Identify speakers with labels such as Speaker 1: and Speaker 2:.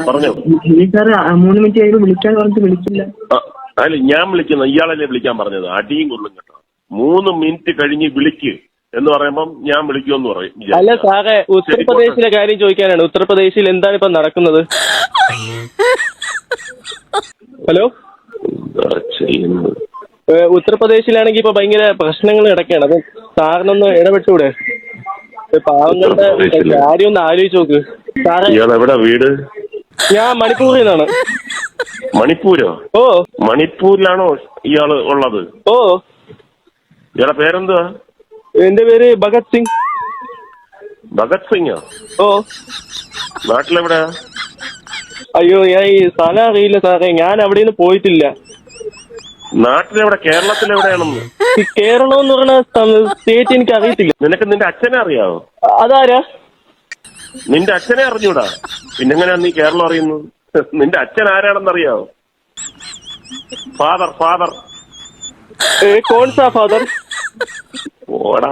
Speaker 1: പറഞ്ഞോ.
Speaker 2: Sir 3 minute കഴിയുമ്പോൾ വിളിക്കാൻ പറഞ്ഞിട്ട് വിളിച്ചില്ല.
Speaker 1: അല്ല, ഞാൻ വിളിക്കുന്ന ഇയാളല്ലേ വിളിക്കാൻ പറഞ്ഞത്. അടിയും കൊള്ളും കേട്ടോ. 3 മിനിറ്റ് കഴിഞ്ഞ് വിളിക്ക് എന്ന് പറയുമ്പം ഞാൻ വിളിക്കുമെന്ന് പറയും.
Speaker 3: അല്ല സാറേ, ഉത്തർപ്രദേശിലെ കാര്യം ചോദിക്കാനാണ്. ഉത്തർപ്രദേശിൽ എന്താണ് ഇപ്പൊ നടക്കുന്നത്? ഹലോ,
Speaker 1: ചെയ്യുന്നത്
Speaker 3: ഉത്തർപ്രദേശിലാണെങ്കിൽ ഇപ്പൊ ഭയങ്കര പ്രശ്നങ്ങൾ കിടക്കുകയാണ്. അപ്പൊ സാറിനൊന്ന് ഇടപെട്ടൂടെ? പാവങ്ങളുടെ കാര്യം ഒന്ന് ആലോചിച്ച് നോക്ക് സാറേ.
Speaker 1: എവിടെ വീട്?
Speaker 3: ഞാൻ മണിപ്പൂരിൽ നിന്നാണ്.
Speaker 1: മണിപ്പൂരോ?
Speaker 3: ഓ,
Speaker 1: മണിപ്പൂരിലാണോ ഇയാള് ഉള്ളത്?
Speaker 3: ഓ.
Speaker 1: ഇയാളെ പേരെന്തുവാ?
Speaker 3: എന്റെ പേര് ഭഗത് സിംഗ്.
Speaker 1: ഭഗത് സിംഗോ?
Speaker 3: ഓ.
Speaker 1: നാട്ടിലെവിടെയാ?
Speaker 3: അയ്യോ, ഞാൻ ഈ സ്ഥലം അറിയില്ല സാറേ. ഞാൻ അവിടെ നിന്ന് പോയിട്ടില്ല.
Speaker 1: നാട്ടിലെവിടെ? കേരളത്തിലെവിടെയാണെന്ന്?
Speaker 3: കേരളം എന്ന് പറഞ്ഞ സ്റ്റേറ്റ് എനിക്ക് അറിയത്തില്ല.
Speaker 1: നിനക്ക് നിന്റെ അച്ഛനെ അറിയാവോ?
Speaker 3: അതാരാ?
Speaker 1: നിന്റെ അച്ഛനെ അറിഞ്ഞൂടാ? പിന്നെങ്ങനെയാ നീ കേരളം അറിയുന്നത്? നിന്റെ അച്ഛൻ ആരാണെന്ന് അറിയാവോ? ഫാദർ.
Speaker 3: കോൺ സാ ഫാദർ?
Speaker 1: ഓടാ.